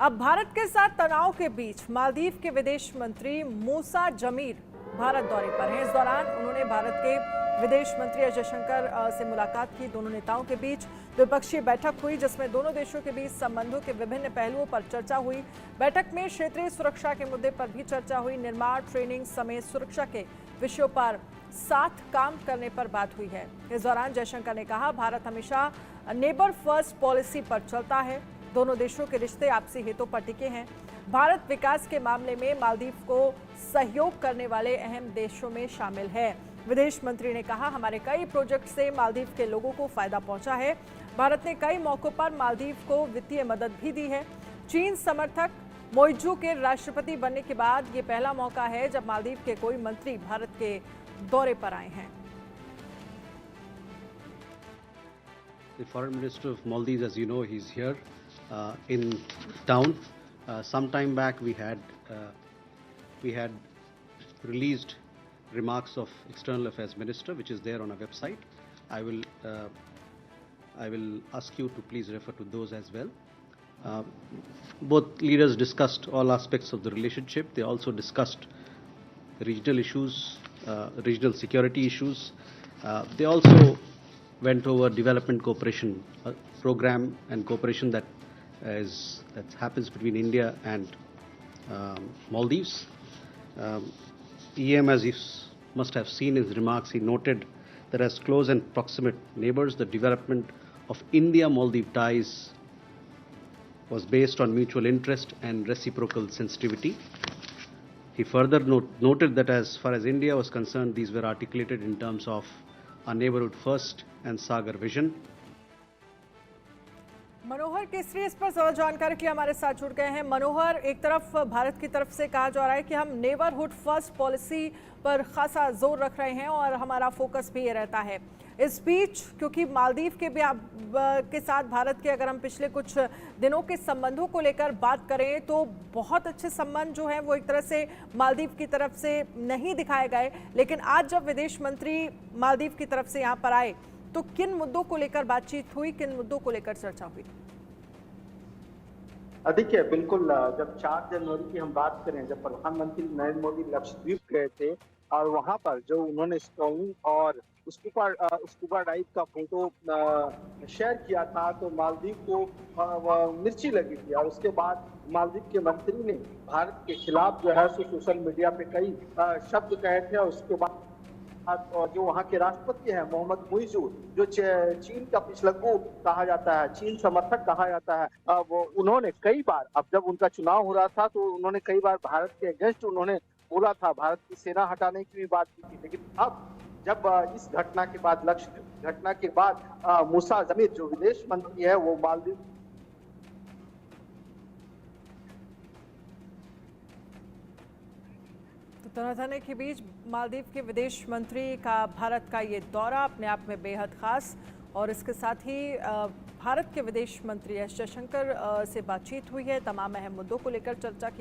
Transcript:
अब भारत के साथ तनाव के बीच मालदीव के विदेश मंत्री मूसा जमीर भारत दौरे पर हैं। इस दौरान उन्होंने भारत के विदेश मंत्री एस जयशंकर से मुलाकात की। दोनों नेताओं के बीच द्विपक्षीय बैठक हुई, जिसमें दोनों देशों के बीच संबंधों के विभिन्न पहलुओं पर चर्चा हुई। बैठक में क्षेत्रीय सुरक्षा के मुद्दे पर भी चर्चा हुई। निर्माण, ट्रेनिंग समेत सुरक्षा के विषयों पर साथ काम करने पर बात हुई है। इस दौरान जयशंकर ने कहा, भारत हमेशा नेबर फर्स्ट पॉलिसी पर चलता है। दोनों देशों के रिश्ते आपसी हितों पर टिके हैं। भारत विकास के मामले में मालदीव को सहयोग करने वाले अहम देशों में शामिल है। विदेश मंत्री ने कहा, हमारे कई प्रोजेक्ट से मालदीव के लोगों को फायदा पहुंचा है। भारत ने कई मौकों पर मालदीव को वित्तीय मदद भी दी है। चीन समर्थक मोइजू के राष्ट्रपति बनने के बाद ये पहला मौका है जब मालदीव के कोई मंत्री भारत के दौरे पर आए हैं। The Foreign Minister of Maldives, as you know, he's here in town. Some time back, we had released remarks of External Affairs Minister, which is there on our website. I will ask you to please refer to those as well. Both leaders discussed all aspects of the relationship. They also discussed regional issues, regional security issues. They also went over development cooperation program and cooperation that happens between India and Maldives. EM, as you must have seen in his remarks, he noted that as close and proximate neighbors, the development of India-Maldive ties was based on mutual interest and reciprocal sensitivity. He further noted that as far as India was concerned, these were articulated in terms of our neighborhood first and Sagar vision. मनोहर केसरी इस पर ज्यादा जानकारी के लिए हमारे साथ जुड़ गए हैं। मनोहर, एक तरफ भारत की तरफ से कहा जा रहा है कि हम नेबरहुड फर्स्ट पॉलिसी पर खासा जोर रख रहे हैं और हमारा फोकस भी ये रहता है। इस बीच क्योंकि मालदीव के साथ भारत के अगर हम पिछले कुछ दिनों के संबंधों को लेकर बात करें तो बहुत अच्छे संबंध जो हैं वो एक तरह से मालदीव की तरफ से नहीं दिखाए गए, लेकिन आज जब विदेश मंत्री मालदीव की तरफ से यहाँ पर आए तो किन मुद्दों को लेकर बातचीत हुई, किन मुद्दों को लेकर चर्चा हुई? देखिए, बिल्कुल, जब 4 जनवरी की हम बात करें, जब प्रधानमंत्री नरेंद्र मोदी लक्षद्वीप गए थे और वहां पर जो उन्होंने स्काउइंग और स्कूबा डाइव का फोटो शेयर किया था तो मालदीव को मिर्ची लगी थी। और उसके बाद मालदीव के मंत्री ने भारत के खिलाफ जो है सोशल मीडिया पे कई शब्द कहे थे। और उसके बाद और जो वहाँ के राष्ट्रपति हैं मोहम्मद मुइजू, जो चीन का पिछलग्गू कहा जाता है, चीन समर्थक कहा जाता है, वो उन्होंने कई बार, अब जब उनका चुनाव हो रहा था तो उन्होंने कई बार भारत के अगेंस्ट उन्होंने बोला था, भारत की सेना हटाने की भी बात की थी। लेकिन अब जब इस घटना के बाद, लक्षद्वीप घटना के बाद मूसा जमीर जो विदेश मंत्री है वो मालदीव तनातनी के बीच मालदीव के विदेश मंत्री का भारत का ये दौरा अपने आप में बेहद खास, और इसके साथ ही भारत के विदेश मंत्री एस जयशंकर से बातचीत हुई है। तमाम अहम मुद्दों को लेकर चर्चा की गई।